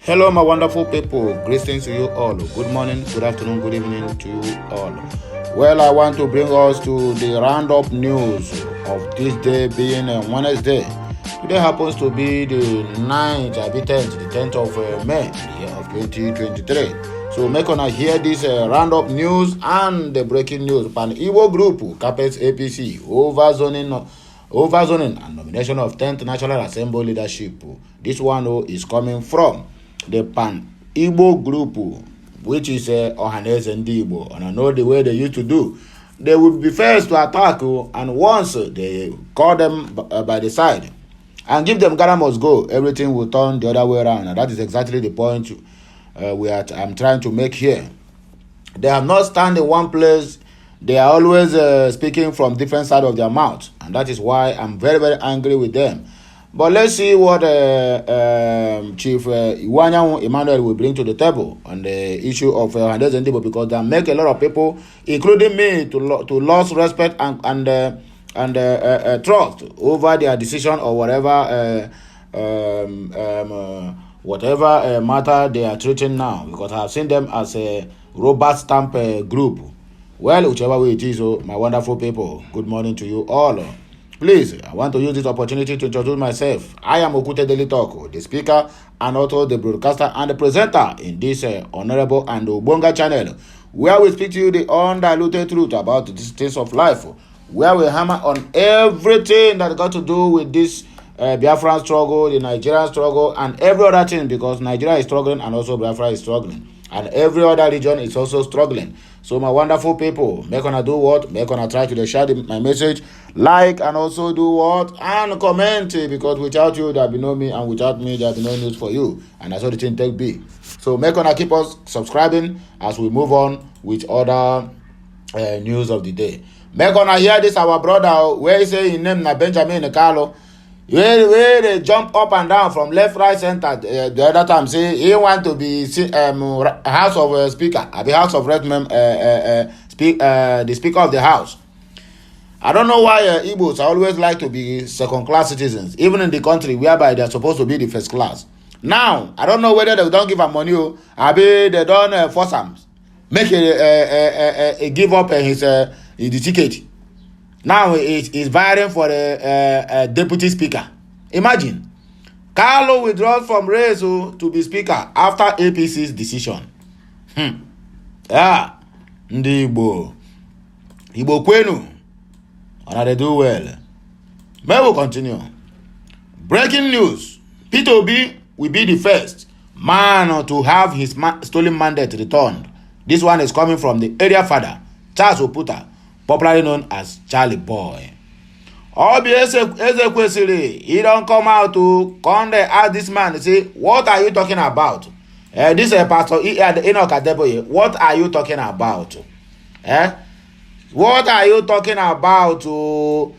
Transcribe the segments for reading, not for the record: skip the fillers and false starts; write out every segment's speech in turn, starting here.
Hello, my wonderful people. Greetings to you all. Good morning, good afternoon, good evening to you all. Well, I want to bring us to the roundup news of this day being Wednesday. Today happens to be the 9th, I be 10th, the 10th of May, year of 2023. So make on hear this roundup news and the breaking news. Pan Igbo group captains APC over zoning and nomination of 10th National Assembly leadership. This one is coming from the Pan Igbo group, which is Ohaneze Ndi Igbo, and I know the way they used to do. They would be first to attack, and once they call them by the side and give them Ghana must go, everything will turn the other way around, and that is exactly the point I'm trying to make here. They have not stand in one place. They are always speaking from different side of their mouth, and that is why I'm very, very angry with them. But let's see what Chief Iwanya Emmanuel will bring to the table on the issue of Ohaneze Ndi Igbo, because they make a lot of people, including me, to lose respect and trust over their decision or whatever matter they are treating now, because I have seen them as a robust stamp group. Well, whichever way it is, my wonderful people, good morning to you all. Please, I want to use this opportunity to introduce myself. I am Okute Daily Talk, the speaker and also the broadcaster and the presenter in this honorable and Obonga channel, where we speak to you the undiluted truth about the things of life, where we hammer on everything that got to do with this Biafran struggle, the Nigerian struggle, and every other thing, because Nigeria is struggling and also Biafra is struggling, and every other region is also struggling. So my wonderful people, make gonna do what? Make gonna try to share my message, like, and also do what? And comment, because without you there be no me, and without me there be no news for you. And that's what the thing take be. So make gonna keep us subscribing as we move on with other news of the day. Make gonna hear this our brother where he say his name na Benjamin Kalu. Where they jump up and down from left, right, center. The other time say he want to be House of Speaker, the House of Red the Speaker of the House. I don't know why Igbos always like to be second-class citizens, even in the country whereby they are supposed to be the first class. Now I don't know whether they don't give him money or they don't force him make a give up his the ticket. Now he's vying for a deputy speaker. Imagine. Kalu withdraws from race to be speaker after APC's decision. Yeah. Ndi Igbo. Igbo kwenu. And they do well. May we continue. Breaking news. Peter Obi will be the first man to have his stolen mandate returned. This one is coming from the area father, Charles Oputa, popularly known as Charlie Boy. Obi Ezekwesili, he don't come out to ask this man and say, what are you talking about? This Pastor Enoch Adeboye, what are you talking about? What are you talking about? Obi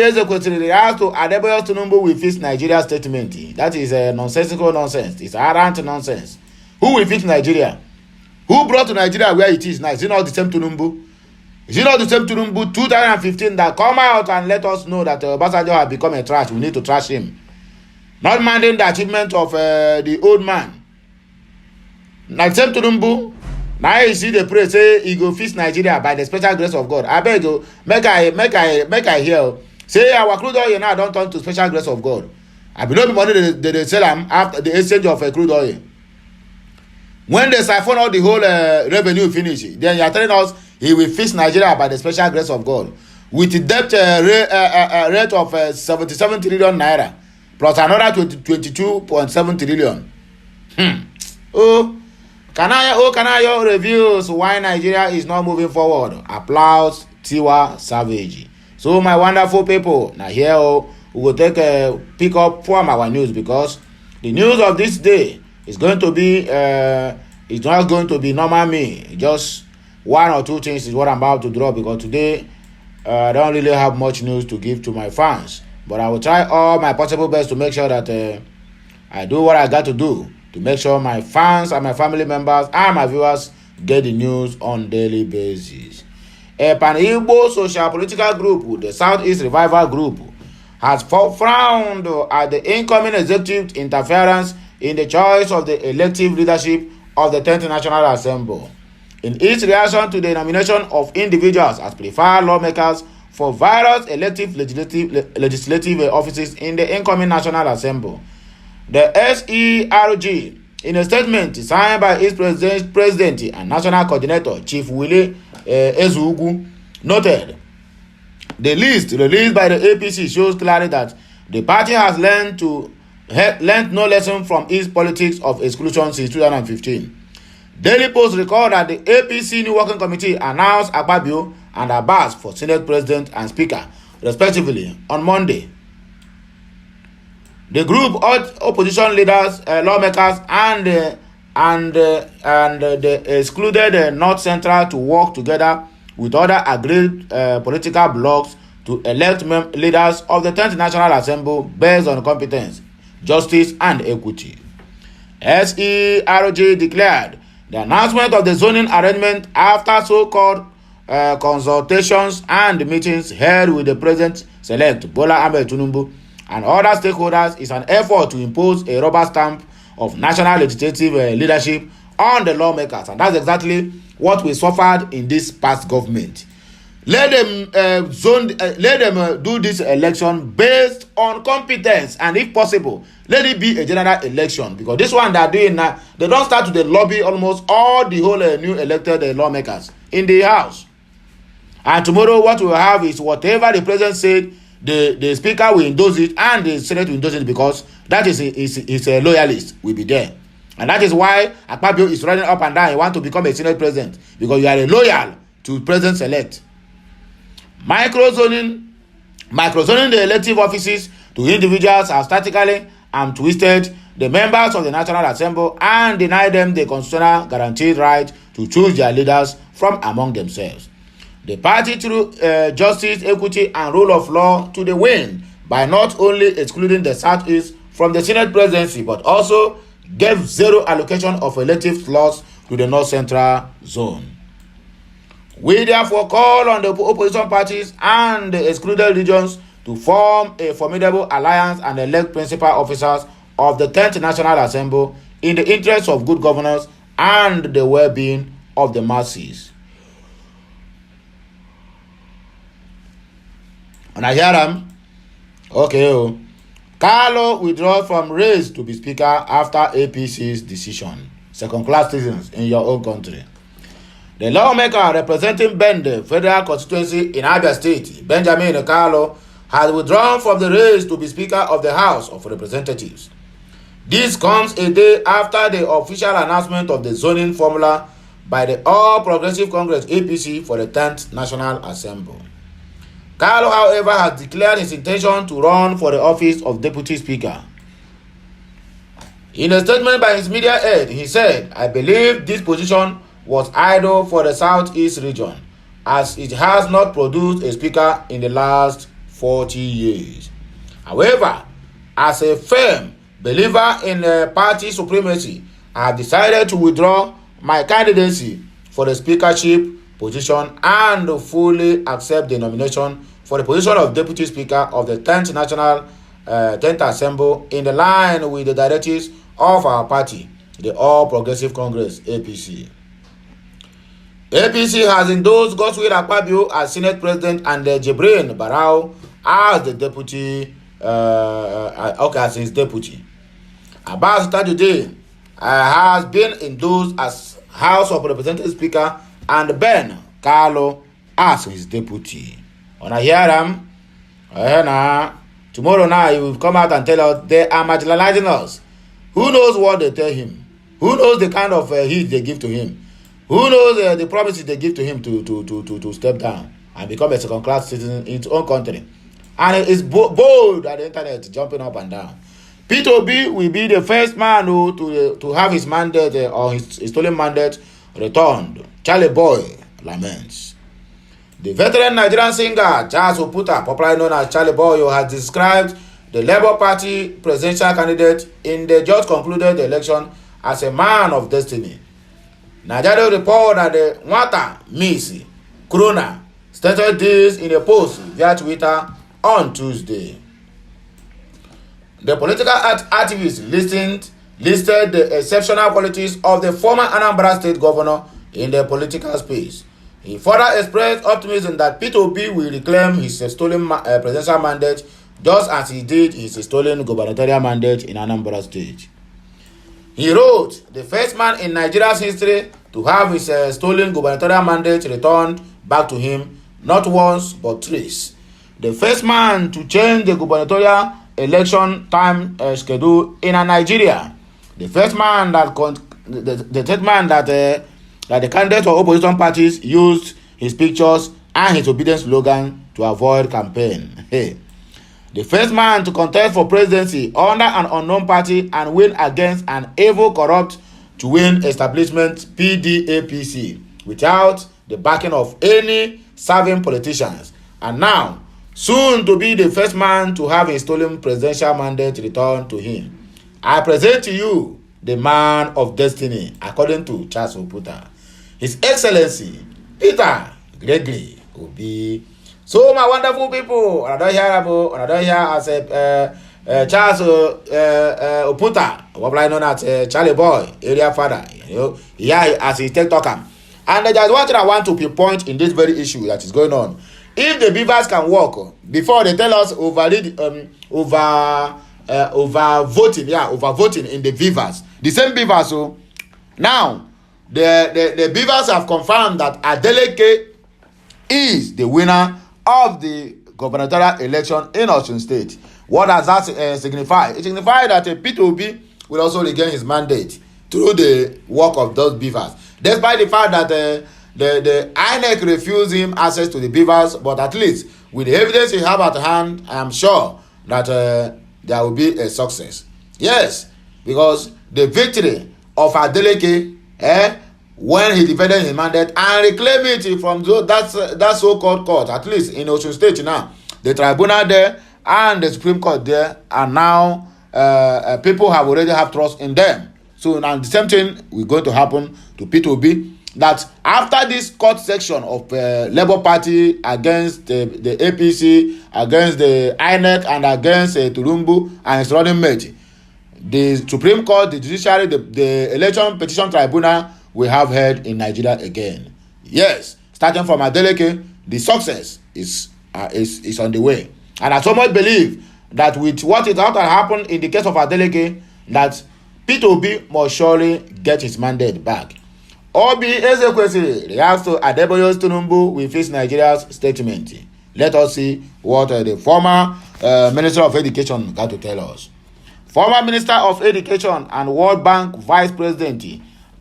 Ezekwesili asked to Adeboye Tinubu will fix Nigeria statement. That is nonsensical nonsense. It's arrant nonsense. Who will fix Nigeria? Who brought Nigeria where it is now? Is it not the same Tinubu? Is it not the same Tinubu 2015 that come out and let us know that Obasanjo has become a trash? We need to trash him. Not minding the achievement of the old man. Now the same Tinubu, now you see the prayer say he go fix Nigeria by the special grace of God. I beg you, make I hear. Say our crude oil now don't turn to special grace of God. I believe the money they sell them after the exchange of crude oil. When they siphon out the whole revenue finish, then you are telling us he will fix Nigeria by the special grace of God with the debt rate of 77 trillion naira plus another 22.7 trillion. Kanayo reviews why Nigeria is not moving forward. Applause Tiwa Savage. So my wonderful people, now here we will take a pick up from our news, because the news of this day is going to be it's not going to be normal me. Just one or two things is what I'm about to draw, because today I don't really have much news to give to my fans, but I will try all my possible best to make sure that I do what I got to do to make sure my fans and my family members and my viewers get the news on daily basis. A Pan-Igbo social political group, the Southeast Revival Group, has frowned at the incoming executive interference in the choice of the elective leadership of the 10th National Assembly. In its reaction to the nomination of individuals as preferred lawmakers for various elective legislative offices in the incoming National Assembly, the SERG, in a statement signed by its president and national coordinator, Chief Willie Ezugu, noted the list released by the APC shows clearly that the party has learned no lesson from its politics of exclusion since 2015. Daily Post record that the APC New Working Committee announced Akpabio and Abbas for Senate President and Speaker, respectively, on Monday. The group urged opposition leaders, lawmakers, and the excluded North Central to work together with other agreed political blocs to elect leaders of the 10th National Assembly based on competence, justice, and equity. SERG declared the announcement of the zoning arrangement after so-called consultations and meetings held with the President-elect Bola Ahmed Tinubu and other stakeholders is an effort to impose a rubber stamp of national legislative leadership on the lawmakers, and that's exactly what we suffered in this past government. Let them do this election based on competence, and if possible, let it be a general election, because this one they are doing now, they don't start to lobby almost all the whole new elected lawmakers in the house. And tomorrow what we will have is whatever the president said, the speaker will endorse it and the senate will endorse it, because that is a loyalist will be there. And that is why Akpabio is running up and down. He wants to become a senate president, because you are a loyal to president-elect. Microzoning the elective offices to individuals has statically and twisted the members of the National Assembly and denied them the constitutional guaranteed right to choose their leaders from among themselves. The party threw justice, equity, and rule of law to the wind by not only excluding the Southeast from the Senate presidency, but also gave zero allocation of elective slots to the North Central zone. We therefore call on the opposition parties and the excluded regions to form a formidable alliance and elect principal officers of the 10th National Assembly in the interest of good governance and the well-being of the masses. And I hear them. Okay. Kalu withdraws from race to be speaker after APC's decision. Second-class citizens in your own country. The lawmaker representing Bende Federal Constituency in Abia State, Benjamin Kalu, has withdrawn from the race to be Speaker of the House of Representatives. This comes a day after the official announcement of the zoning formula by the All Progressive Congress APC for the 10th National Assembly. Kalu, however, has declared his intention to run for the office of Deputy Speaker. In a statement by his media aide, he said, "I believe this position was idle for the Southeast region, as it has not produced a speaker in the last 40 years. However, as a firm believer in party supremacy, I have decided to withdraw my candidacy for the speakership position and fully accept the nomination for the position of Deputy Speaker of the 10th National 10th Assembly in the line with the directives of our party, the All Progressive Congress APC." APC has endorsed Godswill Akpabio as Senate President and Jibrin Barau as the deputy, as his deputy. Abbas Tajuddin has been endorsed as House of Representatives Speaker and Ben Kalu as his deputy. When I hear them, tomorrow now he will come out and tell us they are marginalizing us. Who knows what they tell him? Who knows the kind of heat they give to him? Who knows the promises they give to him to step down and become a second-class citizen in his own country? And it's bold at the internet, jumping up and down. Peter Obi will be the first man to have his mandate or his stolen mandate returned. Adeboye laments. The veteran Nigerian singer Charles Oputa, popularly known as Adeboye, has described the Labour Party presidential candidate in the just concluded election as a man of destiny. Nigeria report that the Nwata Misi Corona stated this in a post via Twitter on Tuesday. The political activist listed the exceptional qualities of the former Anambra State governor in the political space. He further expressed optimism that Peter Obi will reclaim his stolen presidential mandate just as he did his stolen gubernatorial mandate in Anambra State. He wrote, the first man in Nigeria's history to have his stolen gubernatorial mandate returned back to him, not once but thrice. The first man to change the gubernatorial election time schedule in Nigeria. The first man that the third man that the candidates of opposition parties used his pictures and his obedience slogan to avoid campaign. Hey. The first man to contest for presidency under an unknown party and win against an evil, corrupt to win establishment PDAPC without the backing of any serving politicians. And now, soon to be the first man to have a stolen presidential mandate returned to him. I present to you the man of destiny, according to Charles Oputa. His Excellency, Peter Obi. So, my wonderful people, I don't hear as Charles Oputa, what known as Charlie Boy, area father, here as he TikToker. And there's one thing I want to pinpoint in this very issue that is going on. If the beavers can work, before they tell us over voting in the beavers, the same beavers. So now the beavers have confirmed that Adeleke is the winner of the gubernatorial election in Osun State. What does that signify? It signifies that Peter Obi will also regain his mandate through the work of those beavers. Despite the fact that the INEC refused him access to the beavers, but at least with the evidence he have at hand, I am sure that there will be a success. Yes, because the victory of Adeleke, when he defended his mandate and reclaimed it from that so-called court, at least in Osun State now, the tribunal there and the Supreme Court there, and now people have already have trust in them. So now the same thing will going to happen to Peter Obi, that after this court section of Labour Party against the APC, against the INEC and against Turumbu and his running mate, the Supreme Court, the judiciary, the election petition tribunal we have heard in Nigeria again. Yes, starting from Adeleke, the success is on the way. And I so much believe that with what is about to happen in the case of Adeleke, that Peter Obi must surely get his mandate back. Obi Ezekwesili reacts to Adeboye's Tinubu will face Nigeria's statement. Let us see what the former Minister of Education got to tell us. Former Minister of Education and World Bank Vice President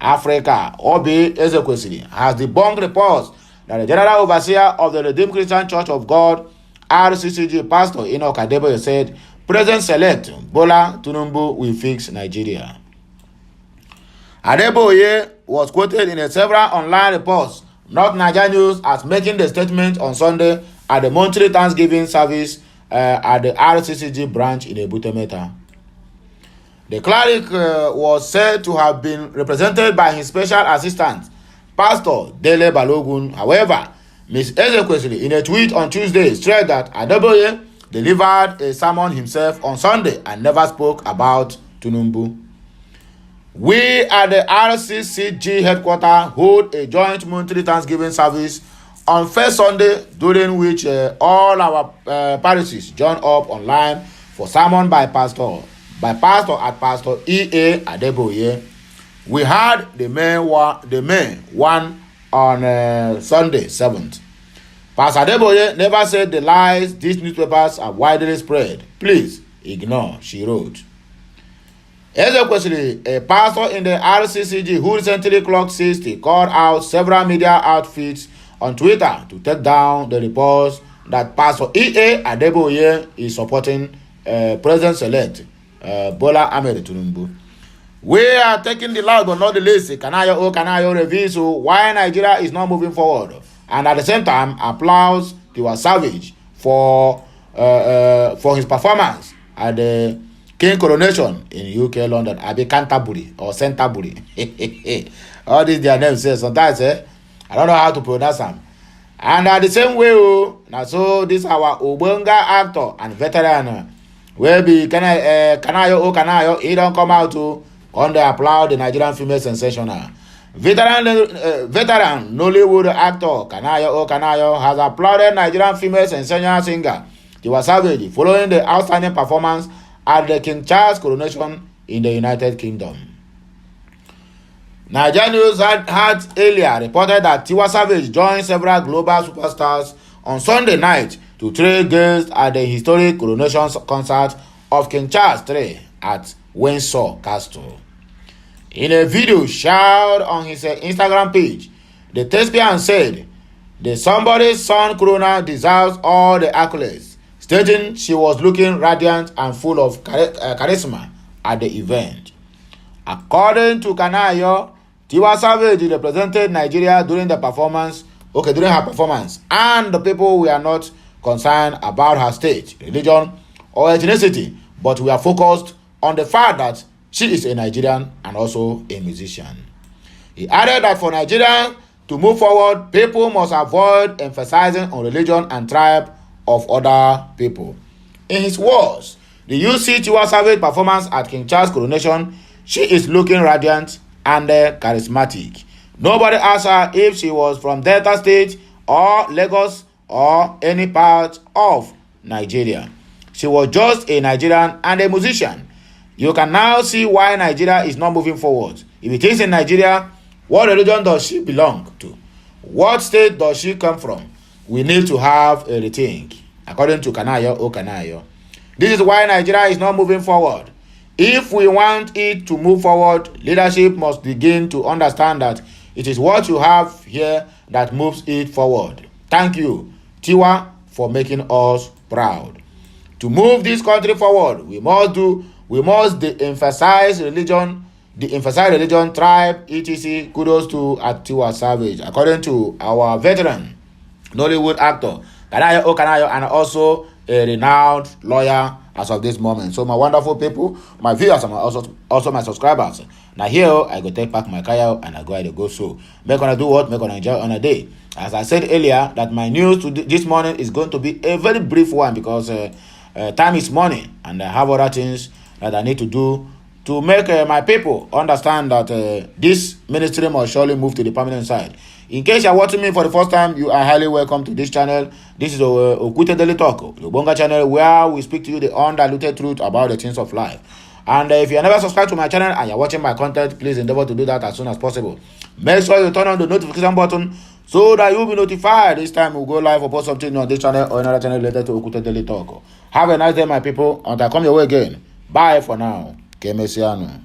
Africa, Obi Ezekwesili, has debunked reports that the General Overseer of the Redeemed Christian Church of God, RCCG Pastor Adeboye, said President-elect Bola Tinubu will fix Nigeria. Adeboye was quoted in several online reports, not Nigeria News, as making the statement on Sunday at the monthly Thanksgiving service at the RCCG branch in Ebute-Metta. The cleric was said to have been represented by his special assistant, Pastor Dele Balogun. However, Ms. Ezekwesili, in a tweet on Tuesday, said that Adeboye delivered a sermon himself on Sunday and never spoke about Tinubu. We at the RCCG headquarters hold a joint monthly Thanksgiving service on first Sunday, during which all our parishes join up online for sermon by Pastor at Pastor E.A. Adeboye. We had the main one on Sunday 7th. Pastor Adeboye never said the lies these newspapers are widely spread. Please ignore, she wrote. Ezekwesili, a pastor in the RCCG who recently clocked 60, called out several media outfits on Twitter to take down the reports that Pastor E.A. Adeboye is supporting President-elect Bola Ahmed Tinubu. We are taking the loud but not the least. Kanayo reveals why Nigeria is not moving forward, and at the same time applauds Tiwa Savage for his performance at the King coronation in UK, London. Abi Canterbury or Canterbury. All these their names say sometimes I don't know how to pronounce them. And at the same way, now so this our Obonga actor and veteran will be Kanayo, he don't come out to When they applaud the Nigerian female sensational. Veteran Nollywood actor Kanayo has applauded Nigerian female sensational singer Tiwa Savage following the outstanding performance at the King Charles coronation in the United Kingdom. Nigerian News had earlier reported that Tiwa Savage joined several global superstars on Sunday night to trade guests at the historic coronation concert of King Charles III at Windsor Castle. In a video shared on his Instagram page, the thespian said, "The somebody's son Corona deserves all the accolades," stating she was looking radiant and full of charisma at the event. According to Kanayo, Tiwa Savage represented Nigeria during her performance, and the people were not concerned about her state, religion, or ethnicity, but we are focused on the fact that she is a Nigerian and also a musician. He added that for Nigeria to move forward, people must avoid emphasizing on religion and tribe of other people. In his words, the UC Tiwa Savage performance at King Charles coronation, she is looking radiant and charismatic. Nobody asked her if she was from Delta State or Lagos or any part of Nigeria. She was just a Nigerian and a musician. You can now see why Nigeria is not moving forward. If it is in Nigeria, what religion does she belong to? What state does she come from? We need to have a rethink, according to Kanayo. This is why Nigeria is not moving forward. If we want it to move forward, leadership must begin to understand that it is what you have here that moves it forward. Thank you, Tiwa, for making us proud. To move this country forward, we must de-emphasize religion, tribe, etc. Kudos to Tiwa Savage, according to our veteran Nollywood actor Kanayo, and also a renowned lawyer as of this moment. So my wonderful people, my viewers, and also my subscribers. Now here I go take back my car and I go so. Make gonna do what? Make gonna enjoy on a day. As I said earlier, that my news this morning is going to be a very brief one because time is money, and I have other things that I need to do to make my people understand that this ministry must surely move to the permanent side. In case you're watching me for the first time, you are highly welcome to this channel. This is Okute Daily Talk, the Bonga channel, where we speak to you the undiluted truth about the things of life. And if you are never subscribed to my channel and you're watching my content, please endeavor to do that as soon as possible. Make sure you turn on the notification button so that you'll be notified this time we'll go live or post something on this channel or another channel related to Okute Daily Talk. Have a nice day, my people. Until I come your way again. Bye for now. Kemesiano.